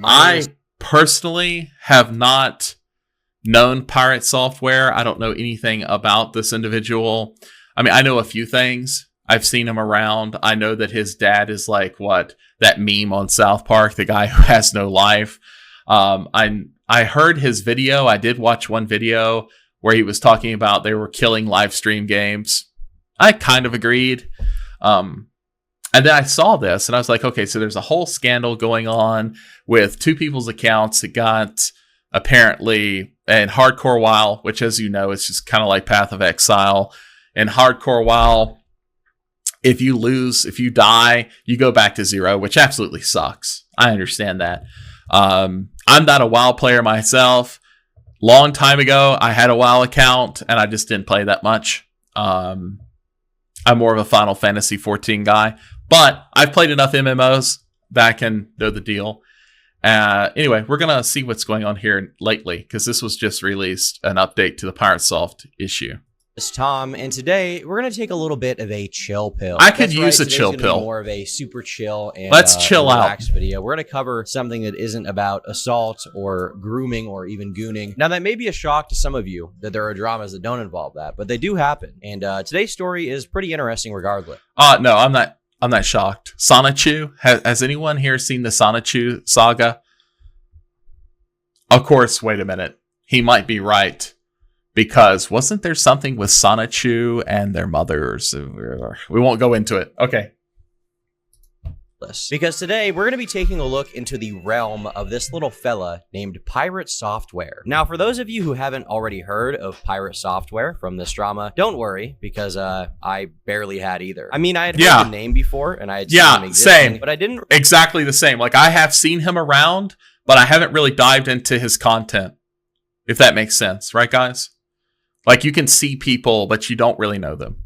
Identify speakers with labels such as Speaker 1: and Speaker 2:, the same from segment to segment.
Speaker 1: I personally have not known Pirate Software. I don't know anything about this individual. I mean, I know a few things. I've seen him around. I know that his dad is like that meme on South Park, the guy who has no life. I heard his video. I did watch one video where he was talking about they were killing live stream games. I kind of agreed. And then I saw this and I was like, okay, so there's a whole scandal going on with two people's accounts that got apparently in Hardcore WoW, which, as you know, is just kind of like Path of Exile. In Hardcore WoW, if you die, you go back to 0, which absolutely sucks. I understand that. I'm not a WoW player myself. Long time ago, I had a WoW account, and I just didn't play that much. I'm more of a Final Fantasy 14 guy, but I've played enough MMOs that I can know the deal. Anyway, we're going to see what's going on here lately, because this was just released, an update to the Pirate Soft issue.
Speaker 2: It's Tom, and today we're going to take a little bit of a chill pill.
Speaker 1: I could use a chill pill.
Speaker 2: More of a super chill and
Speaker 1: let's chill out
Speaker 2: video. We're going to cover something that isn't about assault or grooming or even gooning. Now, that may be a shock to some of you that there are dramas that don't involve that, but they do happen. And today's story is pretty interesting regardless.
Speaker 1: No, I'm not shocked. Sonichu, has anyone here seen the Sonichu saga? Of course, wait a minute. He might be right. Because wasn't there something with Sonichu and their mothers? We won't go into it. Okay.
Speaker 2: Because today we're going to be taking a look into the realm of this little fella named Pirate Software. Now, for those of you who haven't already heard of Pirate Software from this drama, don't worry, because I barely had either. I mean, I had heard the name before, and I had seen him existing,
Speaker 1: same.
Speaker 2: But I didn't...
Speaker 1: Exactly the same. Like, I have seen him around, but I haven't really dived into his content. If that makes sense. Right, guys? Like, you can see people, but you don't really know them.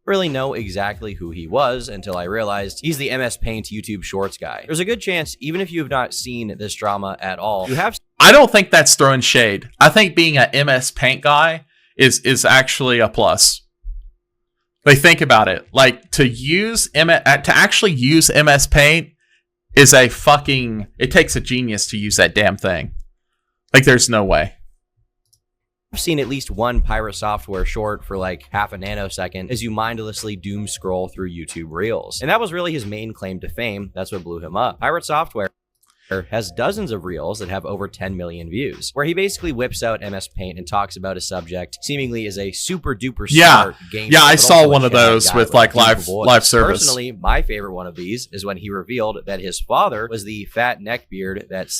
Speaker 2: Really know exactly who he was until I realized he's the MS Paint YouTube Shorts guy. There's a good chance, even if you have not seen this drama at all, you have...
Speaker 1: I don't think that's throwing shade. I think being a MS Paint guy is actually a plus. Like, think about it. Like, to actually use MS Paint is a fucking... It takes a genius to use that damn thing. Like, there's no way.
Speaker 2: I've seen at least one Pirate Software short for like half a nanosecond as you mindlessly doom scroll through YouTube Reels. And that was really his main claim to fame. That's what blew him up. Pirate Software has dozens of Reels that have over 10 million views, where he basically whips out MS Paint and talks about a subject seemingly as a super duper smart game.
Speaker 1: Yeah, I saw one of those with like live service.
Speaker 2: Personally, my favorite one of these is when he revealed that his father was the fat neckbeard that...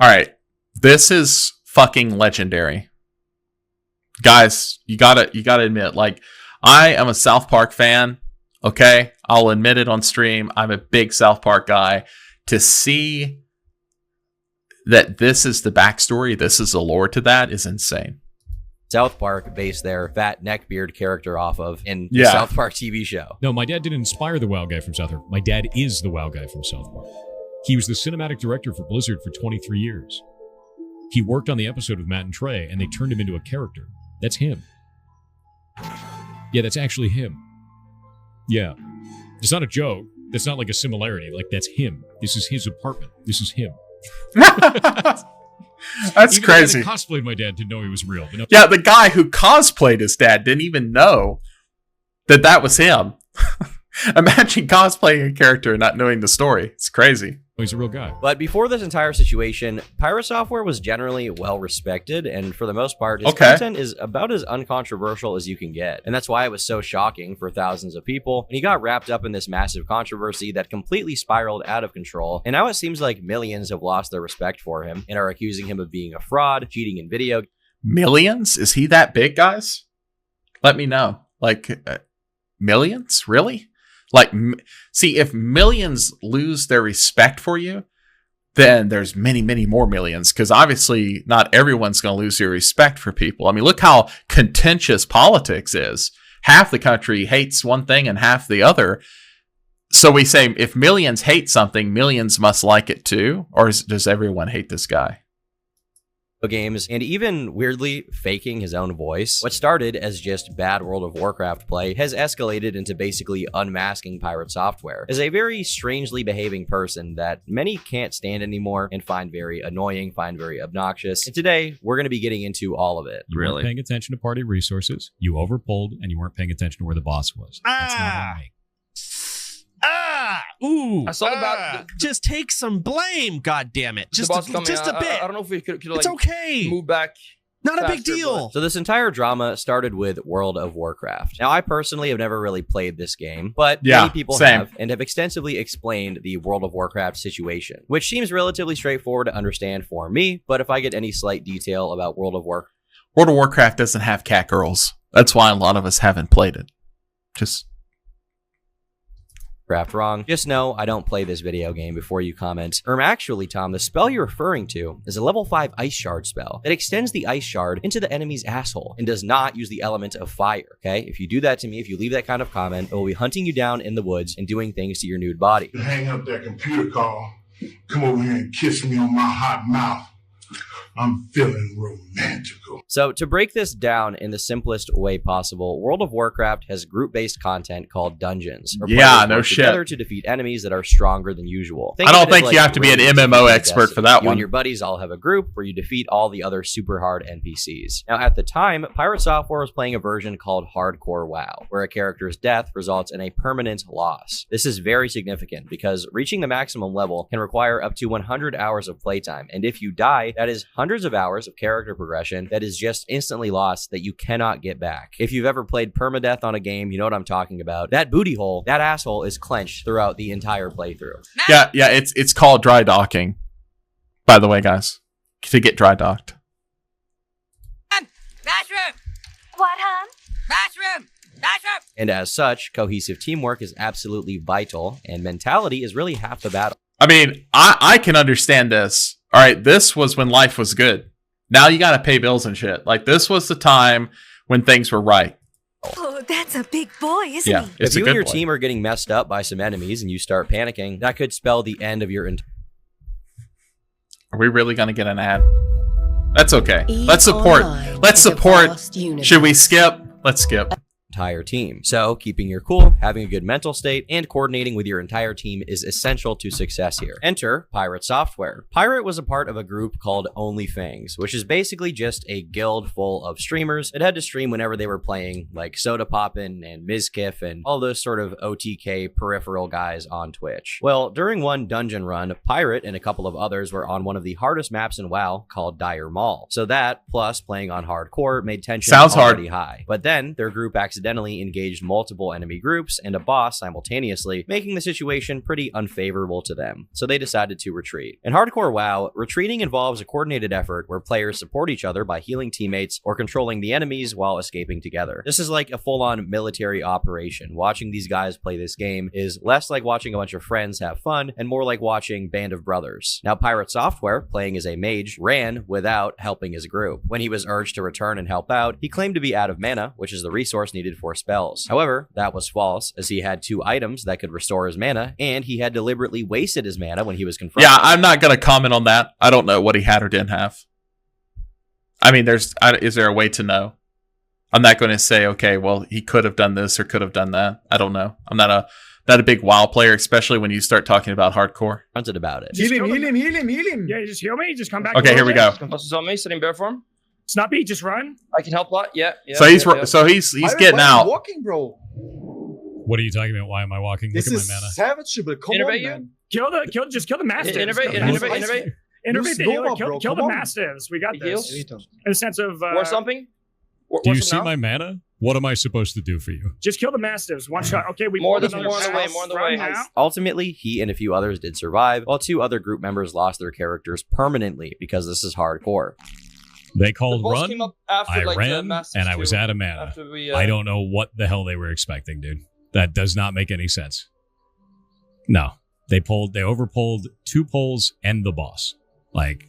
Speaker 1: All right, this is fucking legendary. Guys, you gotta admit, like, I am a South Park fan, okay? I'll admit it on stream. I'm a big South Park guy. To see that this is the backstory, this is the lore to that, is insane.
Speaker 2: South Park based their fat neckbeard character off of in the South Park TV show.
Speaker 3: No, my dad didn't inspire the WoW guy from South Park. My dad is the WoW guy from South Park. He was the cinematic director for Blizzard for 23 years. He worked on the episode with Matt and Trey, and they turned him into a character. That's him. Yeah, that's actually him. Yeah. It's not a joke. That's not like a similarity. Like, that's him. This is his apartment. This is him.
Speaker 1: That's
Speaker 3: even
Speaker 1: crazy.
Speaker 3: The guy that cosplayed my dad didn't know he was real. But no.
Speaker 1: Yeah, the guy who cosplayed his dad didn't even know that was him. Imagine cosplaying a character and not knowing the story. It's crazy.
Speaker 3: He's a real guy.
Speaker 2: But before this entire situation, Pirate Software was generally well respected, and for the most part, his content is about as uncontroversial as you can get. And that's why it was so shocking for thousands of people. And he got wrapped up in this massive controversy that completely spiraled out of control. And now it seems like millions have lost their respect for him and are accusing him of being a fraud, cheating in video.
Speaker 1: Millions? Is he that big, guys? Let me know. Like, millions? Really? Like, see, if millions lose their respect for you, then there's many, many more millions. Because obviously, not everyone's going to lose their respect for people. I mean, look how contentious politics is. Half the country hates one thing and half the other. So we say, if millions hate something, millions must like it too? Or does everyone hate this guy?
Speaker 2: games, and even weirdly faking his own voice. What started as just bad World of Warcraft play has escalated into basically unmasking Pirate Software as a very strangely behaving person that many can't stand anymore and find very annoying, find very obnoxious. And today, we're going to be getting into all of it.
Speaker 3: You weren't paying attention to party resources, you overpulled, and you weren't paying attention to where the boss was. That's not on me.
Speaker 4: Ooh.
Speaker 5: I saw about
Speaker 4: just take some blame, god damn it. Just
Speaker 5: the boss coming.
Speaker 4: just a bit.
Speaker 5: I don't know if we could like,
Speaker 4: it's okay.
Speaker 5: move back.
Speaker 4: Not a big
Speaker 5: faster,
Speaker 4: deal.
Speaker 2: So this entire drama started with World of Warcraft. Now, I personally have never really played this game, but many people have and have extensively explained the World of Warcraft situation, which seems relatively straightforward to understand for me, but if I get any slight detail about World of
Speaker 1: Warcraft doesn't have cat girls. That's why a lot of us haven't played it. Just
Speaker 2: wrong. Just know I don't play this video game before you comment. Actually, Tom, the spell you're referring to is a level 5 Ice Shard spell that extends the Ice Shard into the enemy's asshole and does not use the element of fire, okay? If you do that to me, if you leave that kind of comment, it will be hunting you down in the woods and doing things to your nude body.
Speaker 6: Hang up that computer call. Come over here and kiss me on my hot mouth. I'm feeling romantical.
Speaker 2: So to break this down in the simplest way possible, World of Warcraft has group-based content called dungeons.
Speaker 1: Yeah, no shit.
Speaker 2: Together to defeat enemies that are stronger than usual.
Speaker 1: I don't think you have to be an MMO expert for that
Speaker 2: one. You and your buddies all have a group where you defeat all the other super hard NPCs. Now, at the time, Pirate Software was playing a version called Hardcore WoW, where a character's death results in a permanent loss. This is very significant because reaching the maximum level can require up to 100 hours of playtime, and if you die, that is hundreds of hours of character progression that is just instantly lost that you cannot get back. If you've ever played permadeath on a game, you know what I'm talking about. That booty hole, that asshole is clenched throughout the entire playthrough.
Speaker 1: Yeah, it's called dry docking. By the way, guys, to get dry docked.
Speaker 7: Bathroom! What, hon? Bathroom! Bathroom!
Speaker 2: And as such, cohesive teamwork is absolutely vital, and mentality is really half the battle.
Speaker 1: I mean, I can understand this. All right, this was when life was good. Now you got to pay bills and shit. Like, this was the time when things were right.
Speaker 7: Oh, that's a big boy, isn't he?
Speaker 2: If you and your team are getting messed up by some enemies and you start panicking, that could spell the end of your
Speaker 1: Are we really going to get an ad? That's okay. Let's support. Let's support. Should we skip? Let's skip.
Speaker 2: Entire team. So keeping your cool, having a good mental state, and coordinating with your entire team is essential to success here. Enter Pirate Software. Pirate was a part of a group called OnlyFangs, which is basically just a guild full of streamers that had to stream whenever they were playing, like Soda Poppin' and Mizkif and all those sort of OTK peripheral guys on Twitch. Well, during one dungeon run, Pirate and a couple of others were on one of the hardest maps in WoW called Dire Maul. So that, plus playing on hardcore, made tension already high. But then their group accidentally engaged multiple enemy groups and a boss simultaneously, making the situation pretty unfavorable to them. So they decided to retreat. In hardcore WoW, retreating involves a coordinated effort where players support each other by healing teammates or controlling the enemies while escaping together. This is like a full-on military operation. Watching these guys play this game is less like watching a bunch of friends have fun and more like watching Band of Brothers. Now, Pirate Software, playing as a mage, ran without helping his group. When he was urged to return and help out, he claimed to be out of mana, which is the resource needed for spells. However, that was false, as he had 2 items that could restore his mana, and he had deliberately wasted his mana when he was confronted.
Speaker 1: Yeah, I'm not going to comment on that. I don't know what he had or didn't have. I mean, is there a way to know? I'm not going to say, okay, well, he could have done this or could have done that. I don't know. I'm not a big WoW player, especially when you start talking about hardcore.
Speaker 2: Confronted about it.
Speaker 8: Heal him.
Speaker 9: Yeah, just heal me. Just come back.
Speaker 1: Okay, here we go.
Speaker 5: This on me, sitting bear form.
Speaker 9: Snappy, just run.
Speaker 5: I can help a lot. Yeah.
Speaker 1: So he's getting out.
Speaker 8: Walking, bro.
Speaker 3: What are you talking about? Why am I walking? Look at my mana.
Speaker 8: Savage, but come on, man.
Speaker 9: Just kill the mastiffs.
Speaker 5: Innovate.
Speaker 9: Kill the mastiffs. We got this. In the sense of
Speaker 5: war something.
Speaker 3: Do you see my mana? What am I supposed to do for you?
Speaker 9: Just kill the mastiffs. One shot. Okay, we
Speaker 5: more on the way.
Speaker 2: Ultimately, he and a few others did survive, while 2 other group members lost their characters permanently because this is hardcore.
Speaker 3: They called run,
Speaker 5: I
Speaker 3: ran, and I was out of mana. I don't know what the hell they were expecting, dude. That does not make any sense. No. They overpulled 2 pulls and the boss. Like...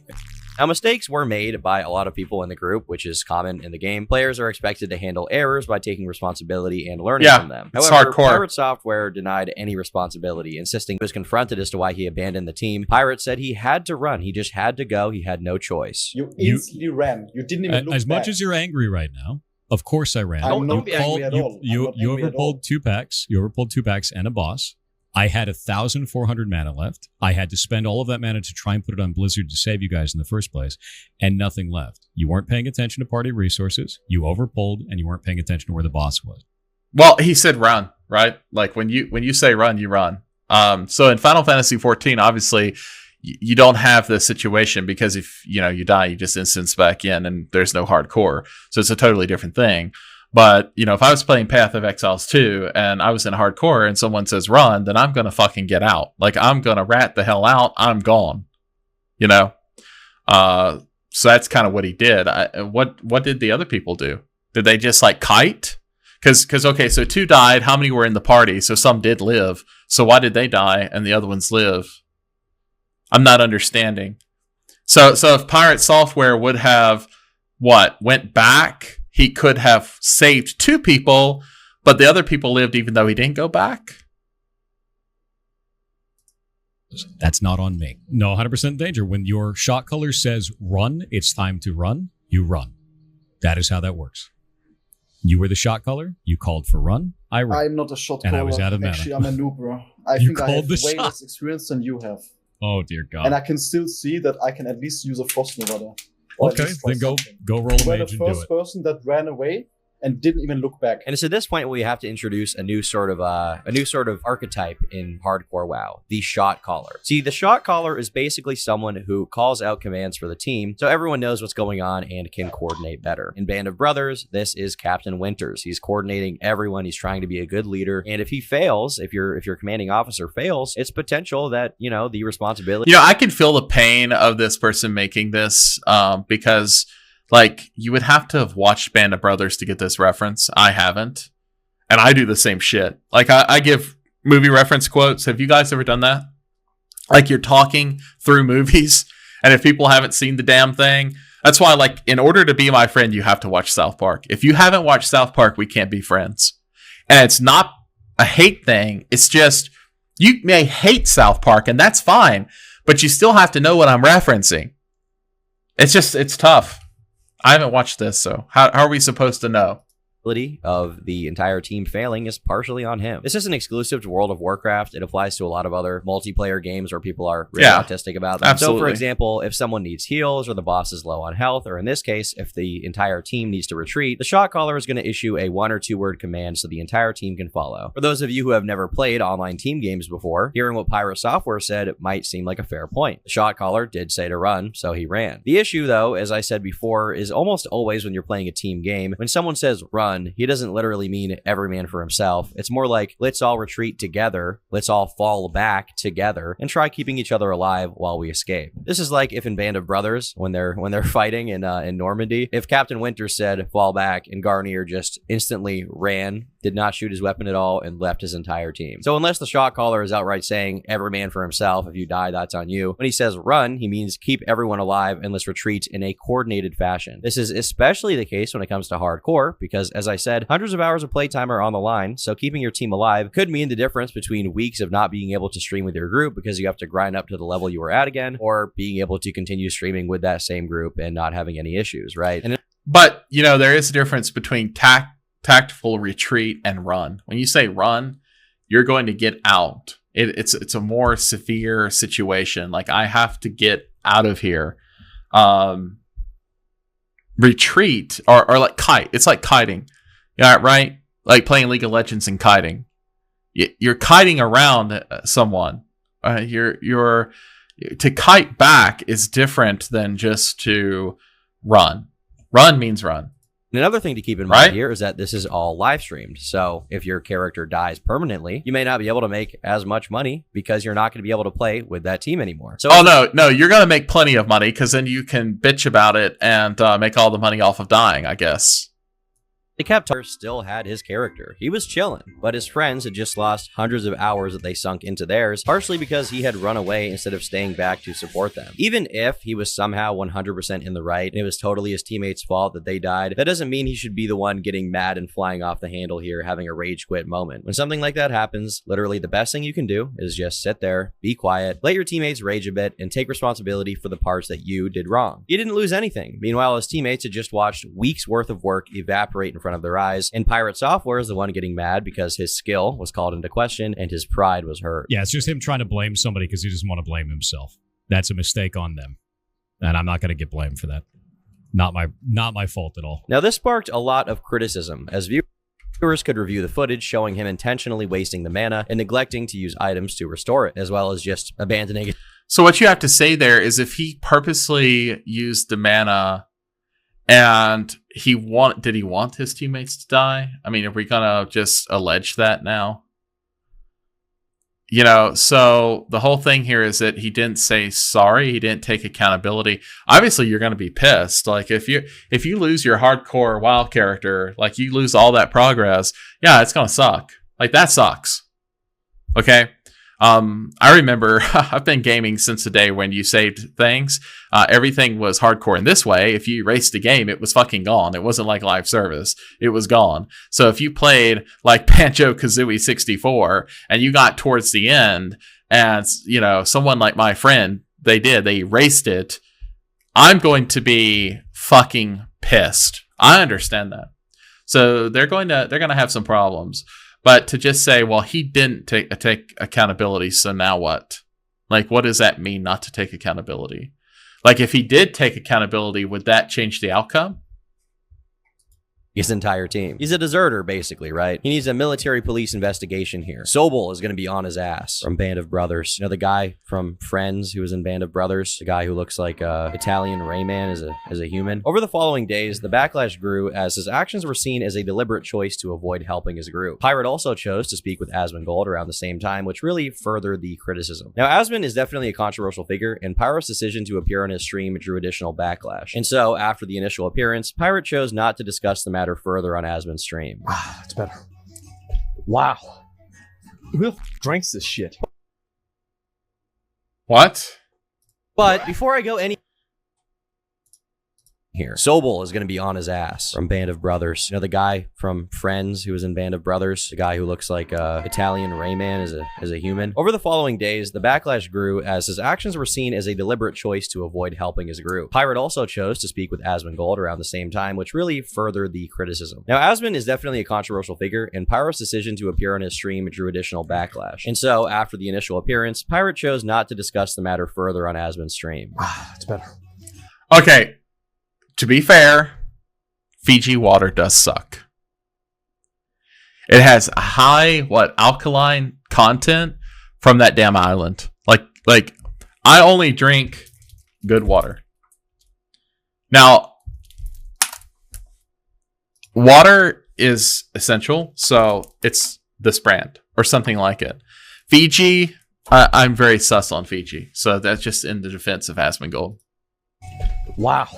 Speaker 2: Now, mistakes were made by a lot of people in the group, which is common in the game. Players are expected to handle errors by taking responsibility and learning from them.
Speaker 1: It's
Speaker 2: However,
Speaker 1: hardcore.
Speaker 2: Pirate Software denied any responsibility, insisting he was confronted as to why he abandoned the team. Pirate said he had to run. He just had to go. He had no choice.
Speaker 8: You instantly ran. You didn't even look
Speaker 3: As
Speaker 8: back.
Speaker 3: much as you're angry right now, of course I ran.
Speaker 8: I'm not
Speaker 3: You
Speaker 8: angry at all.
Speaker 3: You
Speaker 8: I'm not angry at all.
Speaker 3: overpulled 2 packs. You overpulled 2 packs and a boss. I had 1,400 mana left. I had to spend all of that mana to try and put it on Blizzard to save you guys in the first place, and nothing left. You weren't paying attention to party resources. You overpulled, and you weren't paying attention to where the boss was.
Speaker 1: Well, he said run, right? Like when you say run, you run. So in Final Fantasy 14, obviously, you don't have this situation because if you die, you just instance back in, and there's no hardcore. So it's a totally different thing. But, if I was playing Path of Exiles 2 and I was in hardcore and someone says run, then I'm going to fucking get out. Like, I'm going to rat the hell out. I'm gone. So that's kind of what he did. What did the other people do? Did they just like kite? Because okay, so 2 died. How many were in the party? So some did live. So why did they die and the other ones live? I'm not understanding. So if Pirate Software would have went back, he could have saved 2 people, but the other people lived even though he didn't go back.
Speaker 3: That's not on me. No, 100% danger. When your shot color says run, it's time to run, you run. That is how that works. You were the shot color. You called for run. I ran.
Speaker 8: I'm not a shot
Speaker 3: and
Speaker 8: caller.
Speaker 3: I was out of mana.
Speaker 8: Actually, I'm a noob, bro. I
Speaker 3: You
Speaker 8: think I
Speaker 3: called
Speaker 8: have
Speaker 3: the
Speaker 8: way
Speaker 3: shot.
Speaker 8: less experience than you have.
Speaker 3: Oh, dear God.
Speaker 8: And I can still see that I can at least use a Frost Nova there. Or at
Speaker 3: Okay,
Speaker 8: least try
Speaker 3: then go
Speaker 8: something.
Speaker 3: roll a
Speaker 8: You were
Speaker 3: mage
Speaker 8: the
Speaker 3: and do
Speaker 8: first
Speaker 3: it.
Speaker 8: person that ran away and didn't even look back.
Speaker 2: And it's at this point we have to introduce a new sort of archetype in hardcore WoW, the shot caller. See, the shot caller is basically someone who calls out commands for the team, so everyone knows what's going on and can coordinate better. In Band of Brothers, this is Captain Winters. He's coordinating everyone. He's trying to be a good leader, and if he fails, if your commanding officer fails, it's potential that the responsibility.
Speaker 1: I can feel the pain of this person making this because. Like, you would have to have watched Band of Brothers to get this reference. I haven't. And I do the same shit. Like, I give movie reference quotes. Have you guys ever done that? Like, you're talking through movies, and if people haven't seen the damn thing, that's why, like, in order to be my friend, you have to watch South Park. If you haven't watched South Park, we can't be friends. And it's not a hate thing. It's just, you may hate South Park, and that's fine, but you still have to know what I'm referencing. It's tough. I haven't watched this, so how are we supposed to know?
Speaker 2: Of the entire team failing is partially on him. This isn't exclusive to World of Warcraft. It applies to a lot of other multiplayer games where people are really autistic about them.
Speaker 1: Absolutely.
Speaker 2: So, for example, if someone needs heals or the boss is low on health, or in this case, if the entire team needs to retreat, the shot caller is going to issue a 1 or 2 word command so the entire team can follow. For those of you who have never played online team games before, hearing what Pirate Software said might seem like a fair point. The shot caller did say to run, so he ran. The issue, though, as I said before, is almost always when you're playing a team game, when someone says run, he doesn't literally mean every man for himself. It's more like, let's all retreat together, let's all fall back together, and try keeping each other alive while we escape. This is like if in Band of Brothers, when they're fighting in Normandy, if Captain Winter said fall back and Garnier just instantly ran, did not shoot his weapon at all, and left his entire team. So unless the shot caller is outright saying every man for himself, if you die, that's on you, when he says run, he means keep everyone alive and let's retreat in a coordinated fashion. This is especially the case when it comes to hardcore, because as I said, hundreds of hours of playtime are on the line, so keeping your team alive could mean the difference between weeks of not being able to stream with your group because you have to grind up to the level you were at again, or being able to continue streaming with that same group and not having any issues, right?
Speaker 1: But, there is a difference between tactical retreat and run. When you say run, you're going to get out. It's a more severe situation. Like, I have to get out of here. Retreat or like kite. It's like kiting. Yeah, right? Like playing League of Legends and kiting. You're kiting around someone. You're to kite back is different than just to run. Run means run.
Speaker 2: Another thing to keep in mind here is that this is all live streamed. So if your character dies permanently, you may not be able to make as much money because you're not going to be able to play with that team anymore. So
Speaker 1: no, you're going to make plenty of money because then you can bitch about it and make all the money off of dying, I guess.
Speaker 2: Thor still had his character. He was chilling, but his friends had just lost hundreds of hours that they sunk into theirs, partially because he had run away instead of staying back to support them. Even if he was somehow 100% in the right and it was totally his teammates' fault that they died, that doesn't mean he should be the one getting mad and flying off the handle here, having a rage quit moment. When something like that happens, literally the best thing you can do is just sit there, be quiet, let your teammates rage a bit, and take responsibility for the parts that you did wrong. You didn't lose anything. Meanwhile, his teammates had just watched weeks worth of work evaporate in front of their eyes, and Pirate Software is the one getting mad because his skill was called into question and his pride was hurt.
Speaker 3: Yeah, it's just him trying to blame somebody because he doesn't want to blame himself. That's a mistake on them, and I'm not going to get blamed for that. Not my fault at all.
Speaker 2: Now, this sparked a lot of criticism, as viewers could review the footage showing him intentionally wasting the mana and neglecting to use items to restore it, as well as just abandoning it.
Speaker 1: So what you have to say there is if he purposely used the mana and did he want his teammates to die? I mean, are we gonna just allege that now? You know, so the whole thing here is that he didn't say sorry. He didn't take accountability. Obviously, you're going to be pissed. Like if you lose your hardcore WoW character, like you lose all that progress, yeah, it's going to suck. Like that sucks. Okay. I remember I've been gaming since the day when you saved things. Everything was hardcore in this way. If you erased the game, it was fucking gone. It wasn't like live service. It was gone. So if you played like Banjo-Kazooie 64 and you got towards the end and, you know, someone like my friend, they erased it, I'm going to be fucking pissed. I understand that. So they're going to have some problems. But to just say, well, he didn't take accountability, so now what? Like, what does that mean, not to take accountability? Like, if he did take accountability, would that change the outcome?
Speaker 2: His entire team. He's a deserter, basically, right? He needs a military police investigation here. Sobel is going to be on his ass from Band of Brothers. You know, the guy from Friends who was in Band of Brothers, the guy who looks like Italian Rayman as a human. Over the following days, the backlash grew as his actions were seen as a deliberate choice to avoid helping his group. Pirate also chose to speak with Asmongold around the same time, which really furthered the criticism. Now, Asmon is definitely a controversial figure, and Pirate's decision to appear on his stream drew additional backlash. And so, after the initial appearance, Pirate chose not to discuss the matter further on Asmon's stream.
Speaker 10: Wow, it's better. Wow. Who drinks this shit?
Speaker 1: What?
Speaker 2: But before I go any here, Sobel is going to be on his ass from Band of Brothers. You know, the guy from Friends who was in Band of Brothers, the guy who looks like Italian Rayman as a human. Over the following days, the backlash grew as his actions were seen as a deliberate choice to avoid helping his group. Pirate also chose to speak with Asmongold around the same time, which really furthered the criticism. Now, Asmon is definitely a controversial figure, and Pirate's decision to appear on his stream drew additional backlash. And so, after the initial appearance, Pirate chose not to discuss the matter further on Asmon's stream.
Speaker 10: Wow, it's better.
Speaker 1: Okay. To be fair, Fiji water does suck. It has a high, alkaline content from that damn island. Like I only drink good water. Now, water is essential, so it's this brand or something like it. Fiji, I'm very sus on Fiji, so that's just in the defense of Asmongold.
Speaker 10: Wow.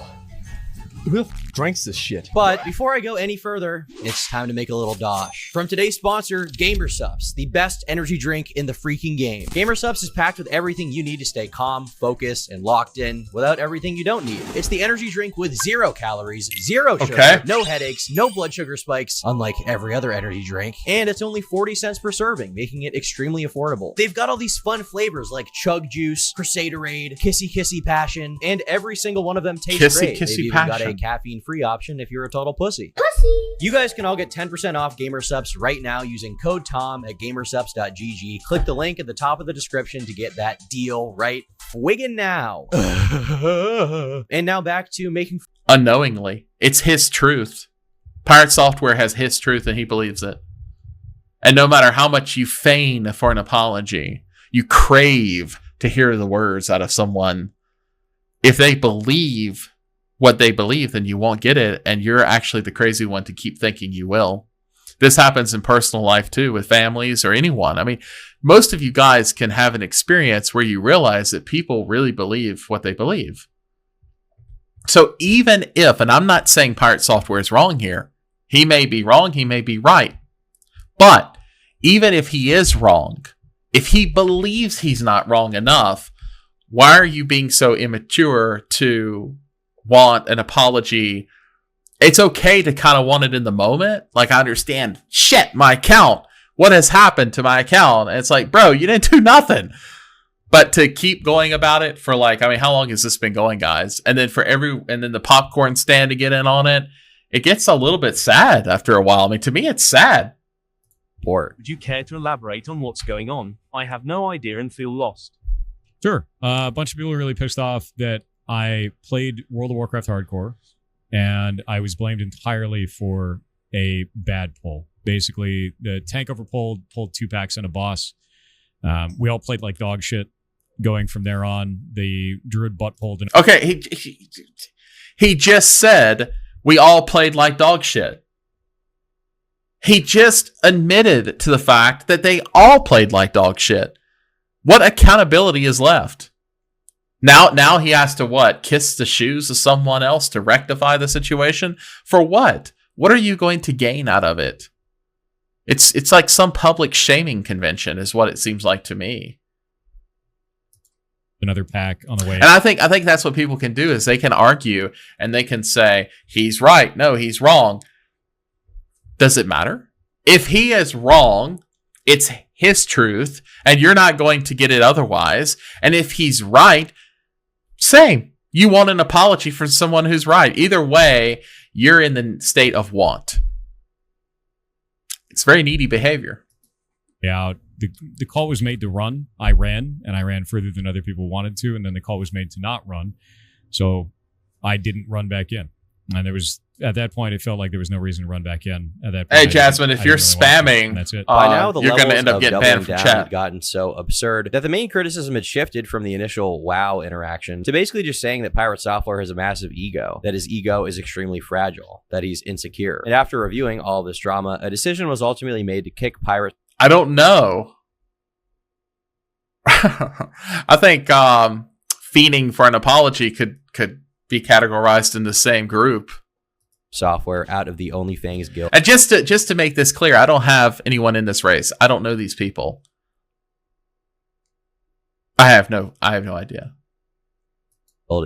Speaker 10: Who drinks this shit?
Speaker 2: But before I go any further, it's time to make a little dosh. From today's sponsor, GamerSupps, the best energy drink in the freaking game. GamerSupps is packed with everything you need to stay calm, focused, and locked in without everything you don't need. It's the energy drink with 0 calories, 0 sugar, no headaches, no blood sugar spikes, unlike every other energy drink. And it's only 40 cents per serving, making it extremely affordable. They've got all these fun flavors like Chug Juice, Crusaderade, Kissy Kissy Passion, and every single one of them tastes great. They've even got a caffeine-free option if you're a total pussy. You guys can all get 10% off GamerSupps right now using code TOM at gamersupps.gg. Click the link at the top of the description to get that deal right friggin' now. And now back to making...
Speaker 1: Unknowingly. It's his truth. Pirate Software has his truth and he believes it. And no matter how much you feign for an apology, you crave to hear the words out of someone. If they believe what they believe, then you won't get it, and you're actually the crazy one to keep thinking you will. This happens in personal life too, with families or anyone. I mean, most of you guys can have an experience where you realize that people really believe what they believe. So even if, and I'm not saying Pirate Software is wrong here, He may be wrong, he may be right. But even if he is wrong, if he believes he's not wrong enough, why are you being so immature to want an apology? It's okay to kind of want it in the moment. Like, I understand, shit, my account. What has happened to my account? And it's like, bro, you didn't do nothing. But to keep going about it for like, I mean, how long has this been going, guys? And then and then the popcorn stand to get in on it, it gets a little bit sad after a while. I mean, to me, it's sad.
Speaker 11: Would you care to elaborate on what's going on? I have no idea and feel lost.
Speaker 3: Sure. A bunch of people are really pissed off that I played World of Warcraft Hardcore, and I was blamed entirely for a bad pull. Basically, the tank overpulled, pulled 2 packs and a boss. We all played like dog shit. Going from there on, the druid butt pulled.
Speaker 1: Okay, he just said we all played like dog shit. He just admitted to the fact that they all played like dog shit. What accountability is left? Now he has to what? Kiss the shoes of someone else to rectify the situation? For what? What are you going to gain out of it? It's like some public shaming convention is what it seems like to me.
Speaker 3: Another pack on the way.
Speaker 1: And I think that's what people can do is they can argue and they can say, he's right. No, he's wrong. Does it matter? If he is wrong, it's his truth, and you're not going to get it otherwise. And if he's right, same. You want an apology from someone who's right. Either way, you're in the state of want. It's very needy behavior.
Speaker 3: Yeah, the call was made to run. I ran, and I ran further than other people wanted to, and then the call was made to not run. So I didn't run back in. And there was, at that point, it felt like there was no reason to run back in. At that point,
Speaker 1: hey, Jasmine, if you're spamming,
Speaker 2: that's it. By now, the
Speaker 1: you're going to
Speaker 2: levels
Speaker 1: end up
Speaker 2: of
Speaker 1: getting
Speaker 2: doubling
Speaker 1: banned from
Speaker 2: down
Speaker 1: chat.
Speaker 2: had gotten so absurd that the main criticism had shifted from the initial WoW interaction to basically just saying that Pirate Software has a massive ego, that his ego is extremely fragile, that he's insecure. And after reviewing all this drama, a decision was ultimately made to kick Pirate.
Speaker 1: I don't know. I think fiending for an apology could be categorized in the same group.
Speaker 2: Software out of the OnlyFans guild.
Speaker 1: And just to make this clear, I don't have anyone in this race. I don't know these people. I have no idea.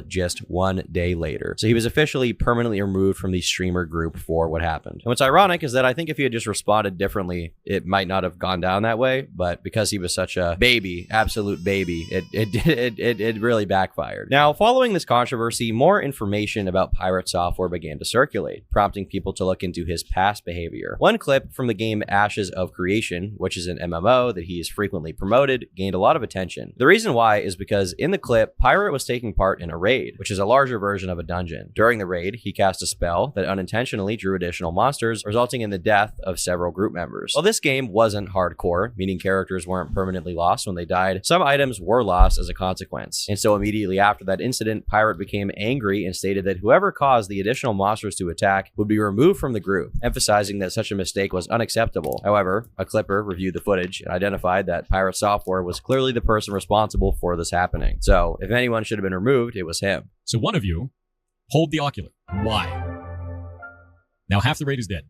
Speaker 2: Just 1 day later. So he was officially permanently removed from the streamer group for what happened. And what's ironic is that I think if he had just responded differently, it might not have gone down that way. But because he was such a baby, absolute baby, it really backfired. Now, following this controversy, more information about Pirate Software began to circulate, prompting people to look into his past behavior. One clip from the game Ashes of Creation, which is an MMO that he has frequently promoted, gained a lot of attention. The reason why is because in the clip, Pirate was taking part in a raid, which is a larger version of a dungeon. During the raid, he cast a spell that unintentionally drew additional monsters, resulting in the death of several group members. While this game wasn't hardcore, meaning characters weren't permanently lost when they died, some items were lost as a consequence. And so immediately after that incident, Pirate became angry and stated that whoever caused the additional monsters to attack would be removed from the group, emphasizing that such a mistake was unacceptable. However, a clipper reviewed the footage and identified that Pirate Software was clearly the person responsible for this happening. So if anyone should have been removed, it was him.
Speaker 3: So one of you hold the ocular. Why? Now half the raid is dead.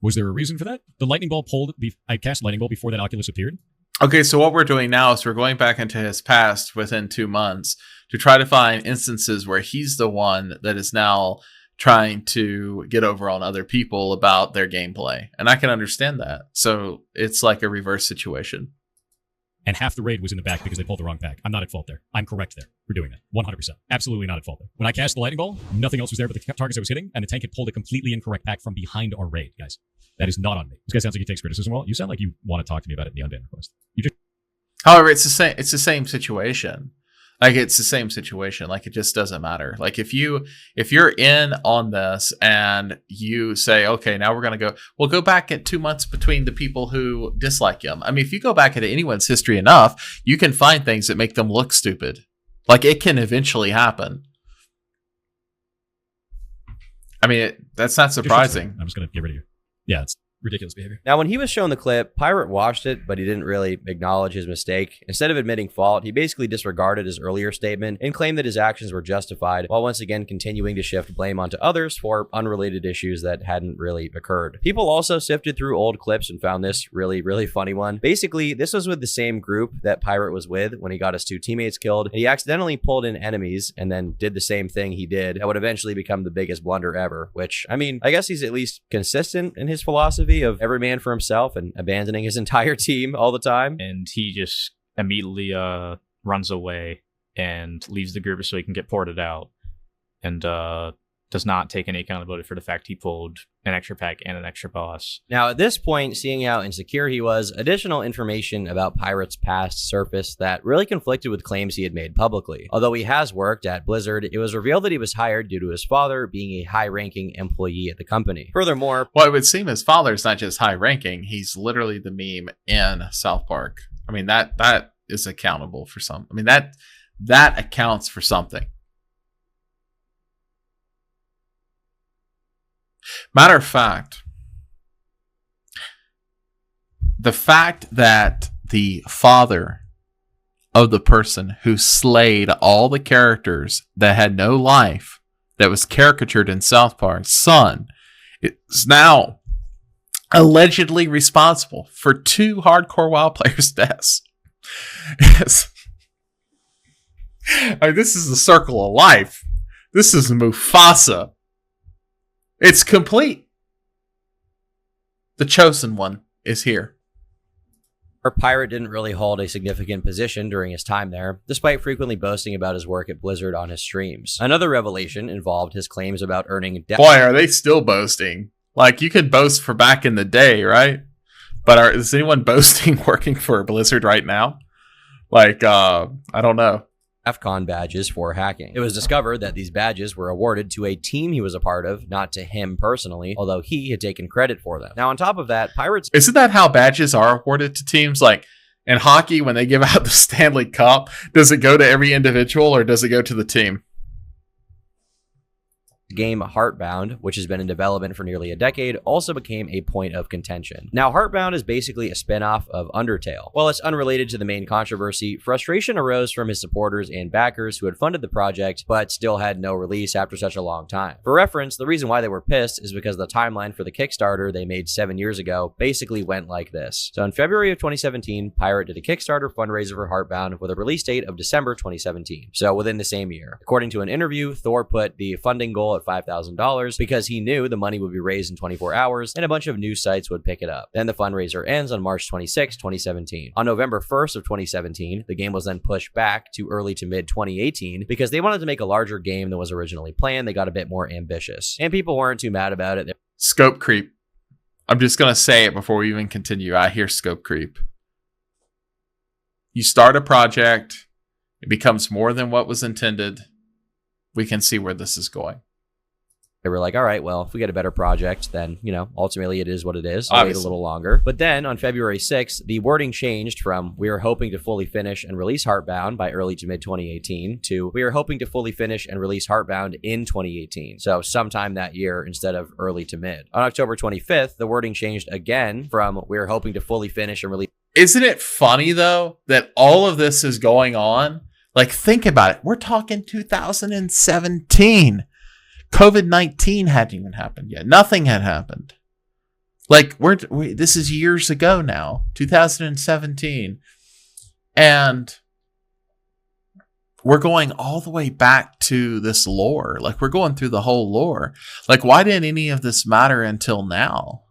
Speaker 3: Was there a reason for that? The lightning bolt pulled. I cast lightning bolt before that Oculus appeared.
Speaker 1: Okay, so what we're doing now is we're going back into his past within 2 months to try to find instances where he's the one that is now trying to get over on other people about their gameplay. And I can understand that. So it's like a reverse situation.
Speaker 3: And half the raid was in the back because they pulled the wrong pack. I'm not at fault there. I'm correct there. We're doing that. 100%. Absolutely not at fault there. When I cast the lightning ball, nothing else was there but the targets I was hitting, and the tank had pulled a completely incorrect pack from behind our raid, guys. That is not on me. This guy sounds like he takes criticism well. You sound like you want to talk to me about it in the unban request.
Speaker 1: However, it's the same situation. Like, it's the same situation. Like, it just doesn't matter. Like, if you're in on this and you say, okay, now we're going to go back at 2 months between the people who dislike him. I mean, if you go back into anyone's history enough, you can find things that make them look stupid. Like, it can eventually happen. I mean, that's not surprising.
Speaker 3: I'm just going to get rid of you. Yeah, ridiculous behavior.
Speaker 2: Now, when he was shown the clip, Pirate watched it, but he didn't really acknowledge his mistake. Instead of admitting fault, he basically disregarded his earlier statement and claimed that his actions were justified, while once again continuing to shift blame onto others for unrelated issues that hadn't really occurred. People also sifted through old clips and found this really funny one. Basically, this was with the same group that Pirate was with when he got his 2 teammates killed, and he accidentally pulled in enemies and then did the same thing he did that would eventually become the biggest blunder ever, which, I mean, I guess he's at least consistent in his philosophy of every man for himself and abandoning his entire team all the time.
Speaker 12: And he just immediately runs away and leaves the group so he can get ported out, and does not take any accountability for the fact he pulled an extra pack and an extra boss.
Speaker 2: Now, at this point, seeing how insecure he was, additional information about Pirate's past surfaced that really conflicted with claims he had made publicly. Although he has worked at Blizzard, it was revealed that he was hired due to his father being a high-ranking employee at the company. Furthermore,
Speaker 1: well, it would seem his father's not just high-ranking, he's literally the meme in South Park. I mean, that is accountable for some. I mean, that accounts for something. Matter of fact, the fact that the father of the person who slayed all the characters that had no life, that was caricatured in South Park's son, is now allegedly responsible for 2 hardcore WoW players' deaths. Yes. I mean, this is the circle of life. This is Mufasa. It's complete. The chosen one is here.
Speaker 2: Pirate didn't really hold a significant position during his time there, despite frequently boasting about his work at Blizzard on his streams. Another revelation involved his claims about earning...
Speaker 1: Boy, are they still boasting. Like, you could boast for back in the day, right? But is anyone boasting working for Blizzard right now? Like, I don't know.
Speaker 2: AFCON badges for hacking. It was discovered that these badges were awarded to a team he was a part of, not to him personally, although he had taken credit for them. Now, on top of that, Pirates...
Speaker 1: Isn't that how badges are awarded to teams? Like, in hockey, when they give out the Stanley Cup, does it go to every individual or does it go to the team?
Speaker 2: Game Heartbound, which has been in development for nearly a decade, also became a point of contention. Now, Heartbound is basically a spin-off of Undertale. While it's unrelated to the main controversy, frustration arose from his supporters and backers who had funded the project, but still had no release after such a long time. For reference, the reason why they were pissed is because the timeline for the Kickstarter they made 7 years ago basically went like this. So in February of 2017, Pirate did a Kickstarter fundraiser for Heartbound with a release date of December 2017, so within the same year. According to an interview, Thor put the funding goal at $5,000 because he knew the money would be raised in 24 hours and a bunch of news sites would pick it up. Then the fundraiser ends on March 26, 2017. On November 1st of 2017, the game was then pushed back to early to mid 2018 because they wanted to make a larger game than was originally planned. They got a bit more ambitious and people weren't too mad about it.
Speaker 1: Scope creep. I'm just going to say it before we even continue. I hear scope creep. You start a project, it becomes more than what was intended. We can see where this is going.
Speaker 2: They were like, all right, well, if we get a better project, then, you know, ultimately it is what it is. I'll wait a little longer. But then on February 6th, the wording changed from we are hoping to fully finish and release Heartbound by early to mid 2018 to we are hoping to fully finish and release Heartbound in 2018. So sometime that year instead of early to mid. On October 25th, the wording changed again from we are hoping to fully finish and release.
Speaker 1: Isn't it funny, though, that all of this is going on? Like, think about it. We're talking 2017. COVID-19 hadn't even happened yet. Nothing had happened. Like, this is years ago now, 2017. And we're going all the way back to this lore. Like, we're going through the whole lore. Like, why didn't any of this matter until now?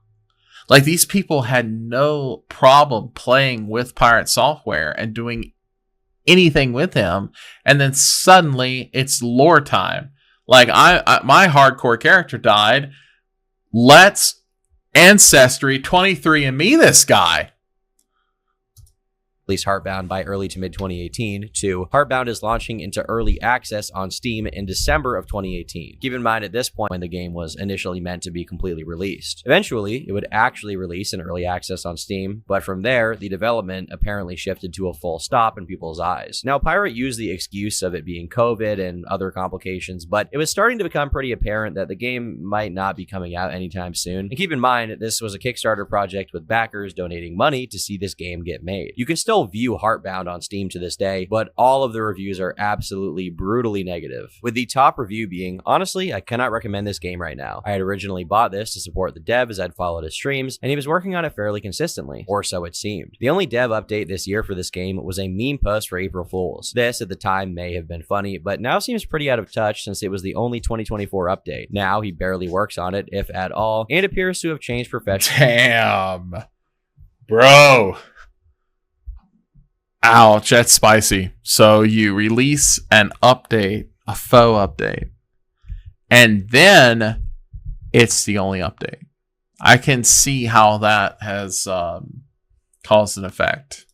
Speaker 1: Like, these people had no problem playing with Pirate Software and doing anything with him. And then suddenly, it's lore time. Like, my hardcore character died. Let's Ancestry 23andMe this guy.
Speaker 2: release Heartbound by early to mid 2018 to Heartbound is launching into early access on Steam in December of 2018. Keep in mind at this point when the game was initially meant to be completely released. Eventually, it would actually release in early access on Steam, but from there, the development apparently shifted to a full stop in people's eyes. Now, Pirate used the excuse of it being COVID and other complications, but it was starting to become pretty apparent that the game might not be coming out anytime soon. And keep in mind, this was a Kickstarter project with backers donating money to see this game get made. You can still view Heartbound on Steam to this day, but all of the reviews are absolutely brutally negative, with the top review being, honestly, I cannot recommend this game right now. I had originally bought this to support the dev as I'd followed his streams, and he was working on it fairly consistently, or so it seemed. The only dev update this year for this game was a meme post for April Fools. This, at the time, may have been funny, but now seems pretty out of touch since it was the only 2024 update. Now he barely works on it, if at all, and appears to have changed professionally.
Speaker 1: Damn. Bro. Ouch, that's spicy. So you release an update, a faux update, and then it's the only update. I can see how that has caused an effect.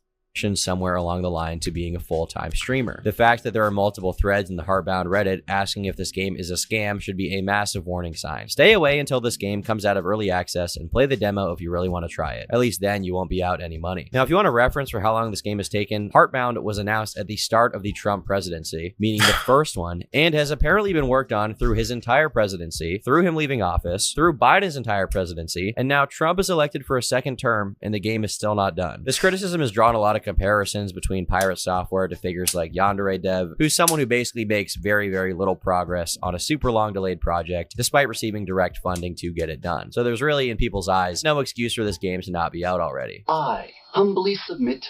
Speaker 2: Somewhere along the line to being a full-time streamer. The fact that there are multiple threads in the Heartbound Reddit asking if this game is a scam should be a massive warning sign. Stay away until this game comes out of early access and play the demo if you really want to try it. At least then you won't be out any money. Now, if you want a reference for how long this game has taken, Heartbound was announced at the start of the Trump presidency, meaning the first one, and has apparently been worked on through his entire presidency, through him leaving office, through Biden's entire presidency, and now Trump is elected for a second term and the game is still not done. This criticism has drawn a lot of comparisons between Pirate Software to figures like Yandere Dev, who's someone who basically makes very, very little progress on a super long delayed project, despite receiving direct funding to get it done. So there's really, in people's eyes, no excuse for this game to not be out already.
Speaker 13: I humbly submit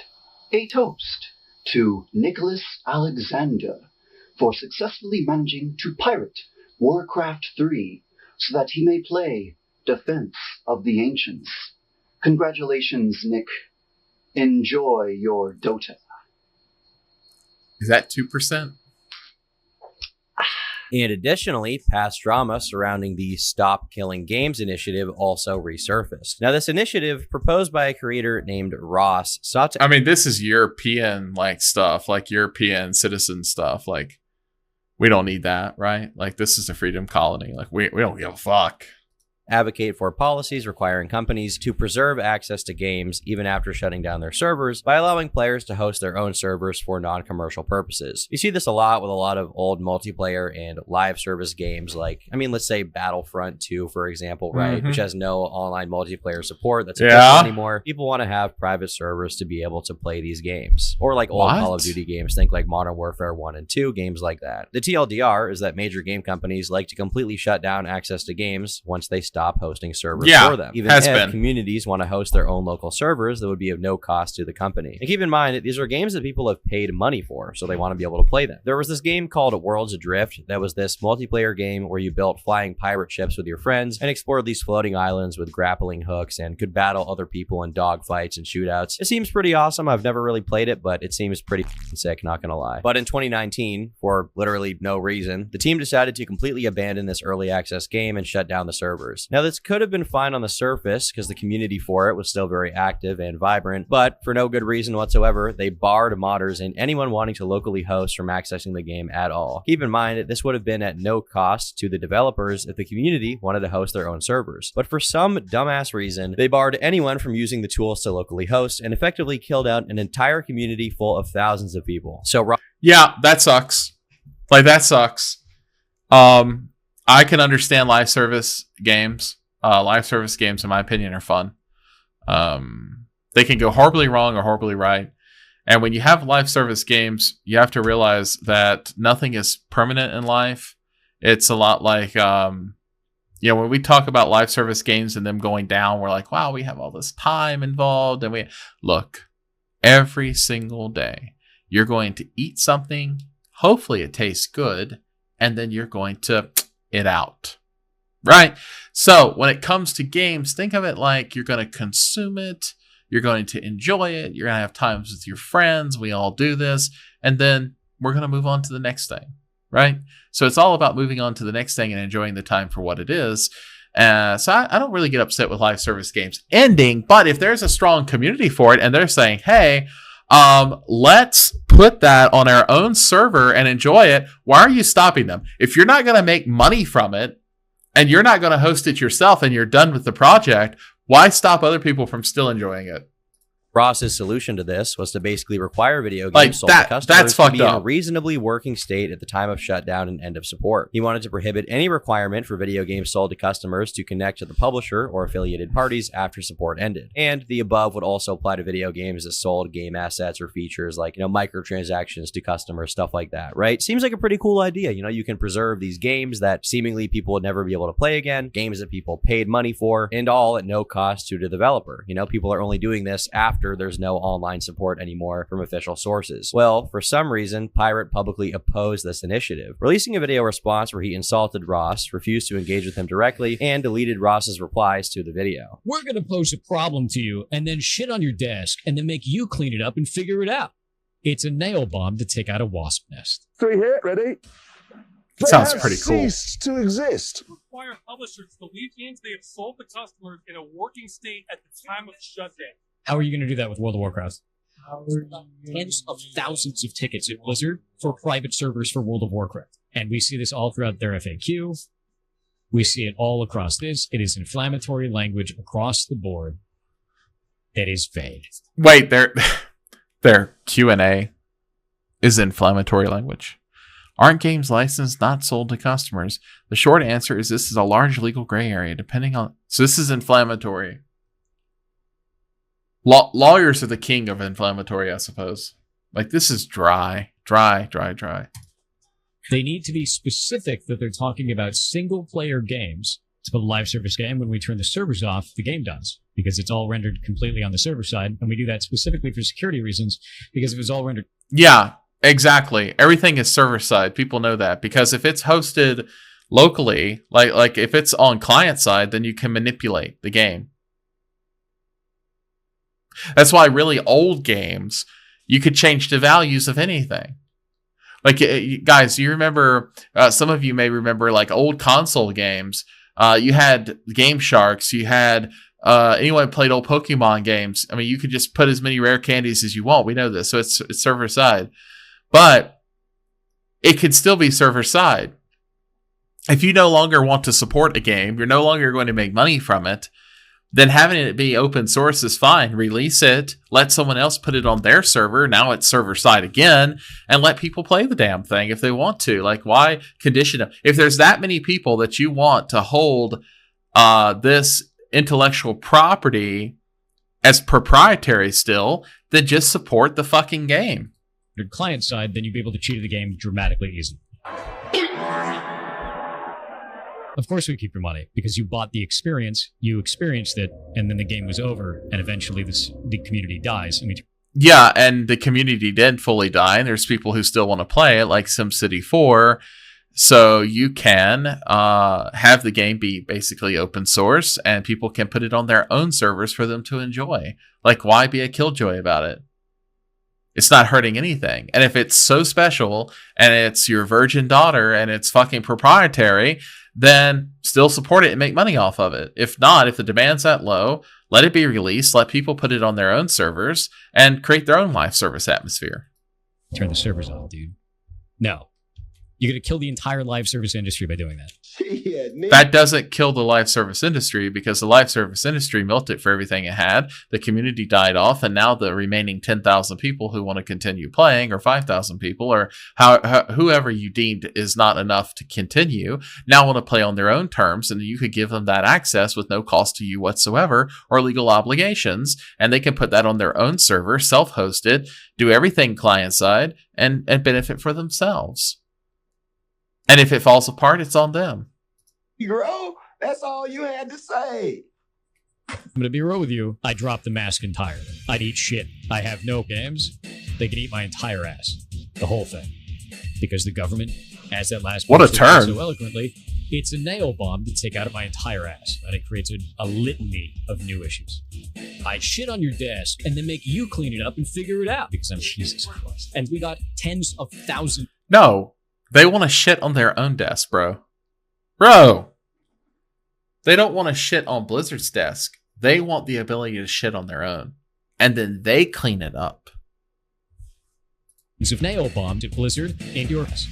Speaker 13: a toast to Nicholas Alexander for successfully managing to pirate Warcraft 3 so that he may play Defense of the Ancients. Congratulations, Nick. Enjoy your Dota.
Speaker 1: Is that 2%?
Speaker 2: And additionally, past drama surrounding the Stop Killing Games initiative also resurfaced. Now, this initiative, proposed by a creator named Ross, sought to...
Speaker 1: I mean, this is European like stuff, like European citizen stuff. Like, we don't need that, right? Like, this is a freedom colony. Like, we don't give a fuck.
Speaker 2: Advocate for policies requiring companies to preserve access to games even after shutting down their servers by allowing players to host their own servers for non-commercial purposes. You see this a lot with a lot of old multiplayer and live service games like, I mean, let's say Battlefront 2, for example, right? Which has no online multiplayer support that's official anymore. People want to have private servers to be able to play these games. Or like old Call of Duty games, think like Modern Warfare 1 and 2, games like that. The TLDR is that major game companies like to completely shut down access to games once they stop hosting servers for them. Even if communities want to host their own local servers, that would be of no cost to the company. And keep in mind, these are games that people have paid money for, so they want to be able to play them. There was this game called Worlds Adrift that was this multiplayer game where you built flying pirate ships with your friends and explored these floating islands with grappling hooks and could battle other people in dogfights and shootouts. It seems pretty awesome. I've never really played it, but it seems pretty sick, not gonna lie. But in 2019, for literally no reason, the team decided to completely abandon this early access game and shut down the servers. Now, this could have been fine on the surface because the community for it was still very active and vibrant, but for no good reason whatsoever, they barred modders and anyone wanting to locally host from accessing the game at all. Keep in mind that this would have been at no cost to the developers if the community wanted to host their own servers. But for some dumbass reason, they barred anyone from using the tools to locally host and effectively killed out an entire community full of thousands of people. So
Speaker 1: yeah, that sucks. Like, that sucks. I can understand live service games. Live service games, in my opinion, are fun. They can go horribly wrong or horribly right. And when you have live service games, you have to realize that nothing is permanent in life. It's a lot like, when we talk about live service games and them going down, we're like, wow, we have all this time involved. And look, every single day, you're going to eat something. Hopefully it tastes good. And then you're going to it out. Right? So when it comes to games, think of it like you're going to consume it. You're going to enjoy it. You're going to have times with your friends. We all do this. And then we're going to move on to the next thing. Right? So it's all about moving on to the next thing and enjoying the time for what it is. So I don't really get upset with live service games ending. But if there's a strong community for it and they're saying, hey, Let's put that on our own server and enjoy it. Why are you stopping them? If you're not going to make money from it and you're not going to host it yourself and you're done with the project, why stop other people from still enjoying it?
Speaker 2: Ross's solution to this was to basically require video games sold to customers
Speaker 1: that's
Speaker 2: to be
Speaker 1: fucked
Speaker 2: in a
Speaker 1: up.
Speaker 2: reasonably working state at the time of shutdown and end of support. He wanted to prohibit any requirement for video games sold to customers to connect to the publisher or affiliated parties after support ended. And the above would also apply to video games that sold game assets or features like, microtransactions to customers, stuff like that, right? Seems like a pretty cool idea. You can preserve these games that seemingly people would never be able to play again, games that people paid money for, and all at no cost to the developer. People are only doing this after there's no online support anymore from official sources. Well, for some reason, Pirate publicly opposed this initiative, releasing a video response where he insulted Ross, refused to engage with him directly, and deleted Ross's replies to the video.
Speaker 3: We're going to pose a problem to you and then shit on your desk and then make you clean it up and figure it out. It's a nail bomb to take out a wasp nest.
Speaker 6: 3 hit, ready?
Speaker 1: Sounds pretty cool.
Speaker 6: Ceased to exist.
Speaker 14: Require publishers to leave games they have sold to customers in a working state at the time of shutdown.
Speaker 3: How are you going to do that with World of Warcraft? Tens of thousands of tickets at Blizzard for private servers for World of Warcraft. And we see this all throughout their FAQ. We see it all across this. It is inflammatory language across the board that is vague.
Speaker 1: Wait, their Q&A is inflammatory language. Aren't games licensed not sold to customers? The short answer is this is a large legal gray area depending on... So this is inflammatory. Lawyers are the king of inflammatory, I suppose. Like, this is dry.
Speaker 3: They need to be specific that they're talking about single-player games. To put a live service game, when we turn the servers off, the game does, because it's all rendered completely on the server side, and we do that specifically for security reasons, because if it's all rendered...
Speaker 1: Yeah, exactly. Everything is server side. People know that, because if it's hosted locally, like if it's on client side, then you can manipulate the game. That's why really old games, you could change the values of anything. Like, guys, you remember, some of you may remember, like, old console games. You had Game Sharks. You had, anyone who played old Pokemon games. I mean, you could just put as many rare candies as you want. We know this. So it's server side. But it could still be server side. If you no longer want to support a game, you're no longer going to make money from it, then having it be open source is fine. Release it, let someone else put it on their server. Now it's server side again, and let people play the damn thing if they want to. Like, why condition it? If there's that many people that you want to hold this intellectual property as proprietary still, then just support the fucking game.
Speaker 3: Your client side, then you'd be able to cheat the game dramatically easily. Of course we keep your money, because you bought the experience, you experienced it, and then the game was over, and eventually the community dies. I mean,
Speaker 1: yeah, and the community did fully die, and there's people who still want to play it, like SimCity 4. So you can have the game be basically open source, and people can put it on their own servers for them to enjoy. Like, why be a killjoy about it? It's not hurting anything. And if it's so special, and it's your virgin daughter, and it's fucking proprietary, then still support it and make money off of it. If not, if the demand's that low, let it be released, let people put it on their own servers, and create their own live service atmosphere.
Speaker 3: Turn the servers off, dude. No. You're going to kill the entire live service industry by doing that.
Speaker 1: That doesn't kill the live service industry, because the live service industry milked it for everything it had. The community died off, and now the remaining 10,000 people who want to continue playing, or 5,000 people, or whoever you deemed is not enough to continue, now want to play on their own terms, and you could give them that access with no cost to you whatsoever or legal obligations, and they can put that on their own server, self-host it, do everything client-side, and benefit for themselves. And if it falls apart, it's on them.
Speaker 15: Bro, that's all you had to say.
Speaker 3: I'm going to be real with you. I dropped the mask entirely. I'd eat shit. I have no games. They can eat my entire ass. The whole thing. Because the government, as that last
Speaker 1: what a
Speaker 3: post
Speaker 1: turn.
Speaker 3: so eloquently, it's a nail bomb to take out of my entire ass. And it creates a litany of new issues. I shit on your desk and then make you clean it up and figure it out. Because I'm Jesus Christ. And we got tens of thousands.
Speaker 1: No. They want to shit on their own desk, bro. Bro! They don't want to shit on Blizzard's desk. They want the ability to shit on their own. And then they clean it up.
Speaker 3: of nail bombed at Blizzard and yours.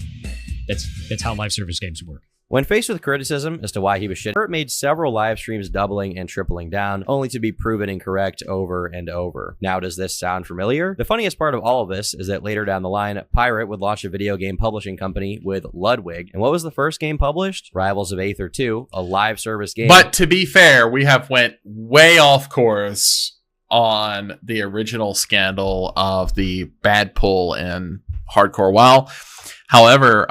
Speaker 3: That's how live service games work.
Speaker 2: When faced with criticism as to why he was shit, Pirate made several live streams doubling and tripling down, only to be proven incorrect over and over. Now, does this sound familiar? The funniest part of all of this is that later down the line, Pirate would launch a video game publishing company with Ludwig. And what was the first game published? Rivals of Aether 2, a live service game.
Speaker 1: But to be fair, we have went way off course on the original scandal of the bad pull in Hardcore WoW. However,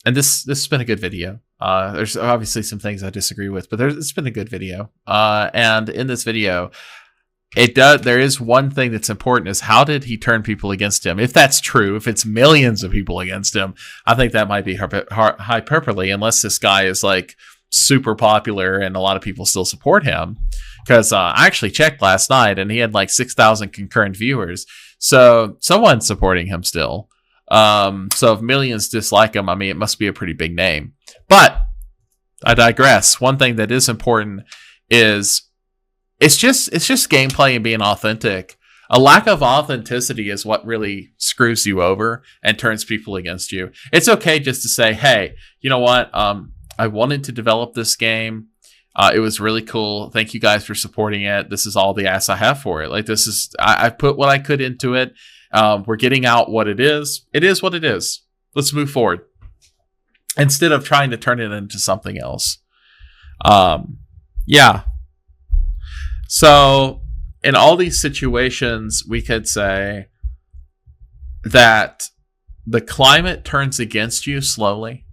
Speaker 1: and this has been a good video. There's obviously some things I disagree with, but it's been a good video. And in this video, there is one thing that's important: is how did he turn people against him? If that's true, if it's millions of people against him, I think that might be hyperbole, unless this guy is like super popular and a lot of people still support him. Because I actually checked last night and he had like 6,000 concurrent viewers. So someone's supporting him still. So if millions dislike him, I mean, it must be a pretty big name. But I digress. One thing that is important is it's just gameplay and being authentic. A lack of authenticity is what really screws you over and turns people against you. It's okay just to say, hey, you know what? I wanted to develop this game. It was really cool. Thank you guys for supporting it. This is all the ass I have for it. Like, this is, I put what I could into it. We're getting out what it is. It is what it is. Let's move forward instead of trying to turn it into something else. Yeah. So in all these situations, we could say that the climate turns against you slowly.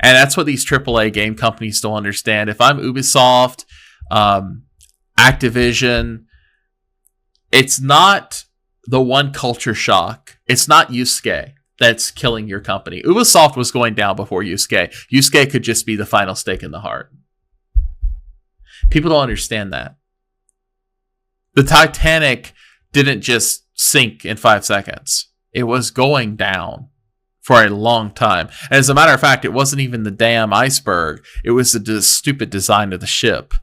Speaker 1: And that's what these AAA game companies don't understand. If I'm Ubisoft, Activision, it's not the one culture shock. It's not Yusuke that's killing your company. Ubisoft was going down before Yusuke. Yusuke could just be the final stake in the heart. People don't understand that. The Titanic didn't just sink in 5 seconds. It was going down for a long time. And as a matter of fact, it wasn't even the damn iceberg. It was the stupid design of the ship.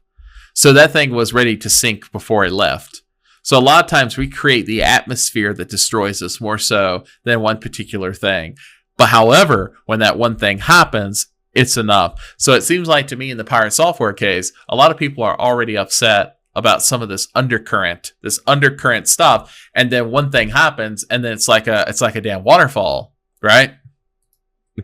Speaker 1: So that thing was ready to sink before it left. So a lot of times we create the atmosphere that destroys us more so than one particular thing. But however, when that one thing happens, it's enough. So it seems like to me in the Pirate Software case, a lot of people are already upset about some of this undercurrent stuff. And then one thing happens and then it's like a damn waterfall, right?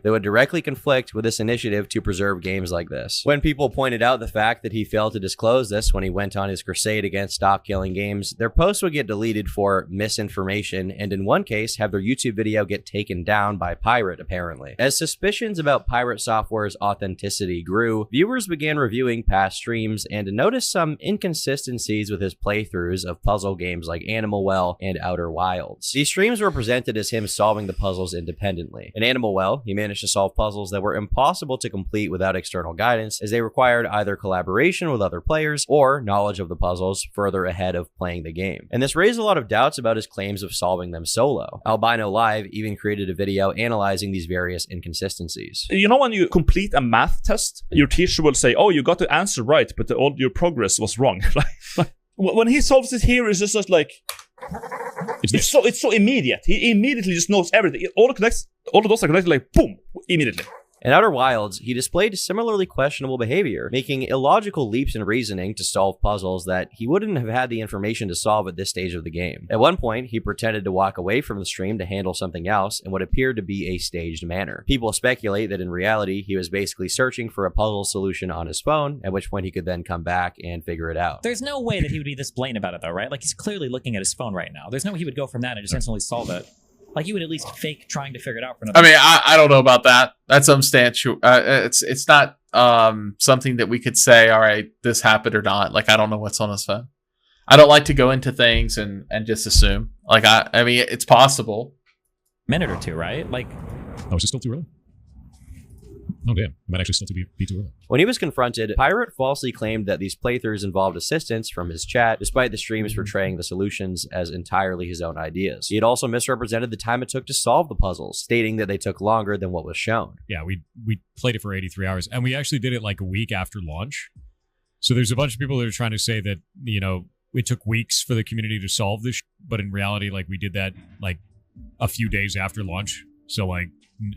Speaker 2: That would directly conflict with this initiative to preserve games like this. When people pointed out the fact that he failed to disclose this when he went on his crusade against stop killing games, their posts would get deleted for misinformation, and in one case have their YouTube video get taken down by Pirate, apparently. As suspicions about Pirate Software's authenticity grew, viewers began reviewing past streams and noticed some inconsistencies with his playthroughs of puzzle games like Animal Well and Outer Wilds. These streams were presented as him solving the puzzles independently. In Animal Well, he managed to solve puzzles that were impossible to complete without external guidance, as they required either collaboration with other players or knowledge of the puzzles further ahead of playing the game. And this raised a lot of doubts about his claims of solving them solo. Albino Live even created a video analyzing these various inconsistencies.
Speaker 16: You know, when you complete a math test, your teacher will say, oh, you got the answer right, but all your progress was wrong. When he solves it here, it's just like, it's so immediate. He immediately just knows everything. All the dots are connected, like boom, immediately.
Speaker 2: In Outer Wilds, he displayed similarly questionable behavior, making illogical leaps in reasoning to solve puzzles that he wouldn't have had the information to solve at this stage of the game. At one point, he pretended to walk away from the stream to handle something else in what appeared to be a staged manner. People speculate that in reality, he was basically searching for a puzzle solution on his phone, at which point he could then come back and figure it out.
Speaker 17: There's no way that he would be this blatant about it though, right? Like, he's clearly looking at his phone right now. There's no way he would go from that and just instantly solve it. Like, you would at least fake trying to figure it out for another.
Speaker 1: I mean, I don't know about that. That's substantial. It's not something that we could say, all right, this happened or not. Like, I don't know what's on his phone. I don't like to go into things and just assume. Like, I mean, it's possible.
Speaker 17: Minute or two, right? Like,
Speaker 3: oh, is it still too early? Oh, damn. It might actually still be too early.
Speaker 2: When he was confronted, Pirate falsely claimed that these playthroughs involved assistance from his chat, despite the streams portraying the solutions as entirely his own ideas. He had also misrepresented the time it took to solve the puzzles, stating that they took longer than what was shown.
Speaker 3: Yeah, we played it for 83 hours, and we actually did it like a week after launch. So there's a bunch of people that are trying to say that, you know, it took weeks for the community to solve this, but in reality, like, we did that like a few days after launch. So like,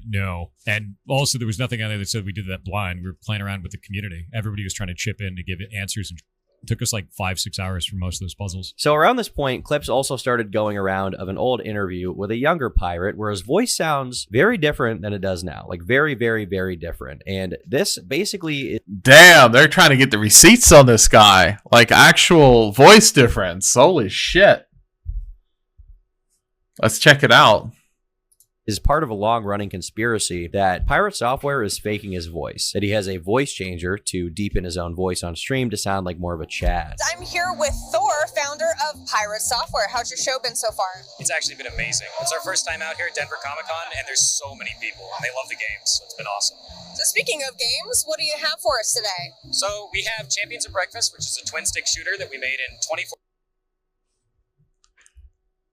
Speaker 3: no. And also there was nothing on there that said we did that blind. We were playing around with the community. Everybody was trying to chip in to give it answers, and it took us like 5-6 hours for most of those puzzles.
Speaker 2: So around this point, clips also started going around of an old interview with a younger pirate where his voice sounds very different than it does now. Like very, very, very different. And this basically...
Speaker 1: Damn, they're trying to get the receipts on this guy. Like actual voice difference. Holy shit. Let's check it out.
Speaker 2: Is part of a long-running conspiracy that Pirate Software is faking his voice, that he has a voice changer to deepen his own voice on stream to sound like more of a Chad.
Speaker 18: I'm here with Thor, founder of Pirate Software. How's your show been so far?
Speaker 19: It's actually been amazing. It's our first time out here at Denver Comic-Con, and there's so many people, and they love the games, so it's been awesome.
Speaker 18: So speaking of games, what do you have for us today?
Speaker 19: So we have Champions of Breakfast, which is a twin-stick shooter that we made in 24...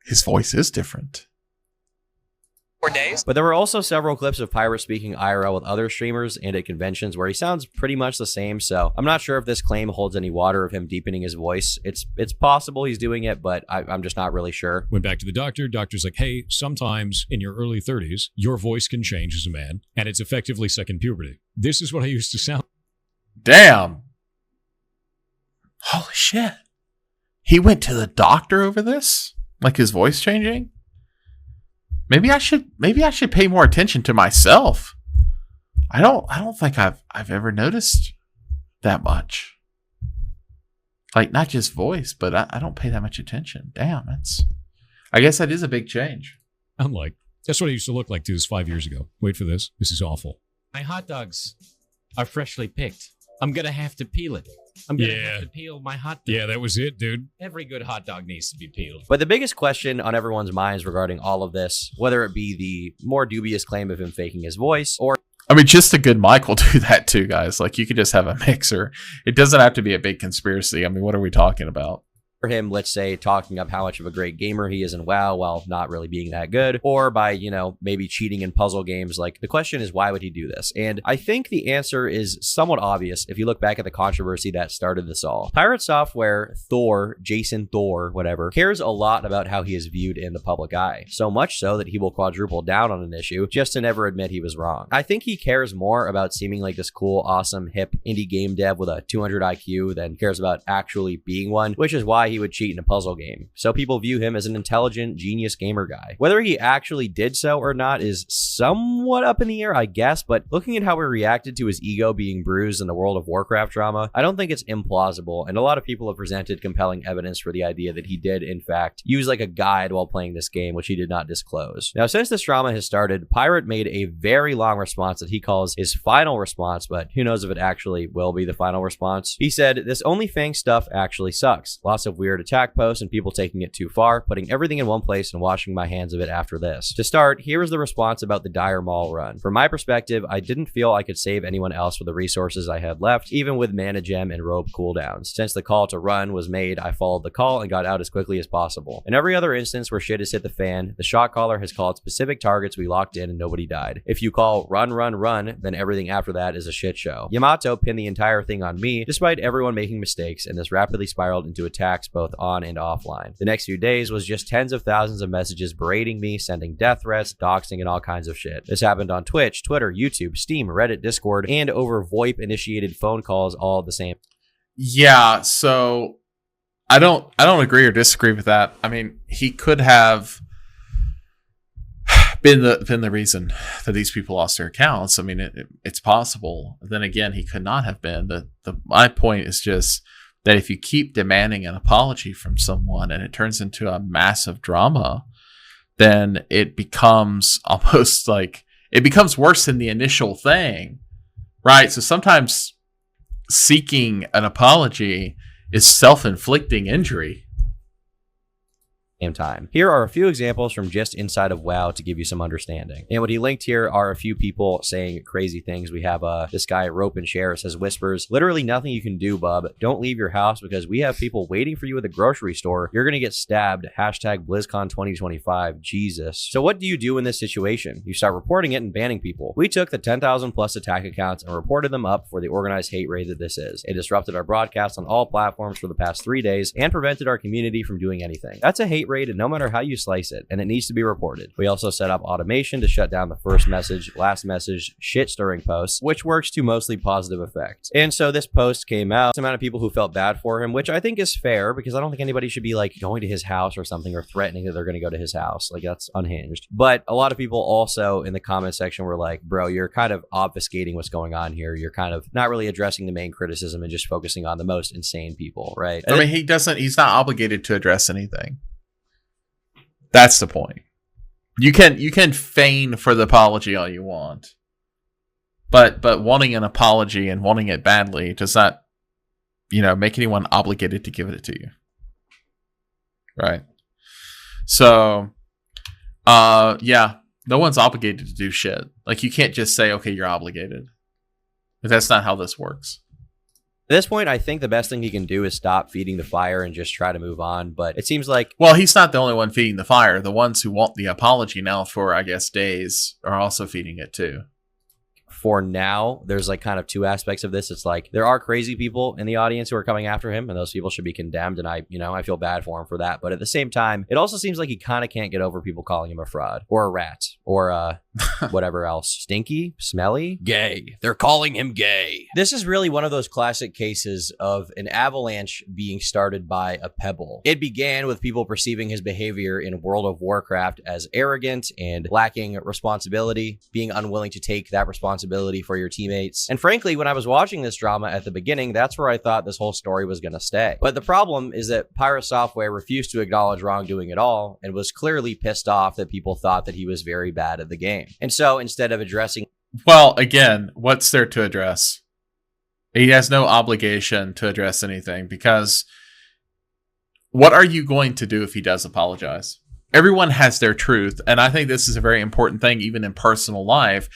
Speaker 1: His voice is different.
Speaker 19: days.
Speaker 2: But there were also several clips of Pirate speaking IRL with other streamers and at conventions where he sounds pretty much the same, so I'm not sure if this claim holds any water of him deepening his voice. It's possible he's doing it, but I'm just not really sure.
Speaker 3: Went back to the doctor. Doctor's like, hey, sometimes in your early 30s, your voice can change as a man, and it's effectively second puberty. This is what I used to sound.
Speaker 1: Damn. Holy shit. He went to the doctor over this? Like his voice changing? Maybe I should pay more attention to myself. I don't think I've ever noticed that much. Like not just voice, but I don't pay that much attention. Damn, I guess that is a big change.
Speaker 3: I'm like, that's what I used to look like to this 5 years ago. Wait for this. This is awful.
Speaker 20: My hot dogs are freshly picked. I'm gonna have to peel it. I'm gonna have to peel my hot dog.
Speaker 3: Yeah, that was it, dude.
Speaker 20: Every good hot dog needs to be peeled.
Speaker 2: But the biggest question on everyone's minds regarding all of this, whether it be the more dubious claim of him faking his voice, or
Speaker 1: I mean, just a good mic will do that too, guys. Like you could just have a mixer. It doesn't have to be a big conspiracy. I mean, what are we talking about?
Speaker 2: him, let's say, talking up how much of a great gamer he is in WoW while not really being that good, or by, you know, maybe cheating in puzzle games. Like, the question is, why would he do this? And I think the answer is somewhat obvious if you look back at the controversy that started this all. Pirate Software, Thor, Jason Thor, whatever, cares a lot about how he is viewed in the public eye. So much so that he will quadruple down on an issue just to never admit he was wrong. I think he cares more about seeming like this cool, awesome, hip indie game dev with a 200 IQ than cares about actually being one, which is why he would cheat in a puzzle game. So people view him as an intelligent, genius gamer guy. Whether he actually did so or not is somewhat up in the air, I guess, but looking at how he reacted to his ego being bruised in the World of Warcraft drama, I don't think it's implausible, and a lot of people have presented compelling evidence for the idea that he did, in fact, use like a guide while playing this game, which he did not disclose. Now, since this drama has started, Pirate made a very long response that he calls his final response, but who knows if it actually will be the final response. He said, "This OnlyFang stuff actually sucks. Lots of weird attack posts and people taking it too far, putting everything in one place and washing my hands of it after this. To start, here is the response about the dire maul run. From my perspective, I didn't feel I could save anyone else with the resources I had left, even with mana gem and robe cooldowns. Since the call to run was made, I followed the call and got out as quickly as possible. In every other instance where shit has hit the fan, the shot caller has called specific targets we locked in and nobody died. If you call run, run, run, then everything after that is a shit show. Yamato pinned the entire thing on me, despite everyone making mistakes, and this rapidly spiraled into attacks both on and offline. The next few days was just tens of thousands of messages berating me, sending death threats, doxing, and all kinds of shit. This happened on Twitch, Twitter, YouTube, Steam, Reddit, Discord, and over VoIP-initiated phone calls all at the same."
Speaker 1: Yeah, so I don't agree or disagree with that. I mean, he could have been the reason that these people lost their accounts. I mean, it's possible. Then again, he could not have been. My point is just that if you keep demanding an apology from someone and it turns into a massive drama, then it becomes almost like it becomes worse than the initial thing, right? So sometimes seeking an apology is self-inflicting injury.
Speaker 2: Time. Here are a few examples from just inside of WoW to give you some understanding. And what he linked here are a few people saying crazy things. We have this guy, Rope and Share, says, "Whispers, literally nothing you can do, bub. Don't leave your house because we have people waiting for you at the grocery store. You're gonna get stabbed. Hashtag BlizzCon 2025. Jesus." So what do you do in this situation? You start reporting it and banning people. We took the 10,000 plus attack accounts and reported them up for the organized hate raid that this is. It disrupted our broadcast on all platforms for the past 3 days and prevented our community from doing anything. That's a hate hate raid, no matter how you slice it, and it needs to be reported. We also set up automation to shut down the first message, last message, shit-stirring posts, which works to mostly positive effect. And so this post came out, the amount of people who felt bad for him, which I think is fair, because I don't think anybody should be like going to his house or something, or threatening that they're going to go to his house. Like, that's unhinged. But a lot of people also in the comment section were like, bro, you're kind of obfuscating what's going on here. You're kind of not really addressing the main criticism and just focusing on the most insane people, right?
Speaker 1: I mean, he's not obligated to address anything. That's the point. You can feign for the apology all you want. But wanting an apology and wanting it badly does not, make anyone obligated to give it to you. Right. So, yeah, no one's obligated to do shit. Like, you can't just say, okay, you're obligated. But that's not how this works.
Speaker 2: At this point, I think the best thing he can do is stop feeding the fire and just try to move on. But it seems like...
Speaker 1: Well, he's not the only one feeding the fire. The ones who want the apology now for, I guess, days are also feeding it too.
Speaker 2: For now, there's like kind of two aspects of this. It's like there are crazy people in the audience who are coming after him, and those people should be condemned. And I feel bad for him for that. But at the same time, it also seems like he kind of can't get over people calling him a fraud or a rat or whatever else. Stinky, smelly, gay. They're calling him gay. This is really one of those classic cases of an avalanche being started by a pebble. It began with people perceiving his behavior in World of Warcraft as arrogant and lacking responsibility, being unwilling to take that responsibility for your teammates. And frankly, when I was watching this drama at the beginning, that's where I thought this whole story was going to stay. But the problem is that Pirate Software refused to acknowledge wrongdoing at all and was clearly pissed off that people thought that he was very bad at the game. And so instead of addressing...
Speaker 1: Well, again, what's there to address? He has no obligation to address anything, because what are you going to do if he does apologize? Everyone has their truth, and I think this is a very important thing even in personal life.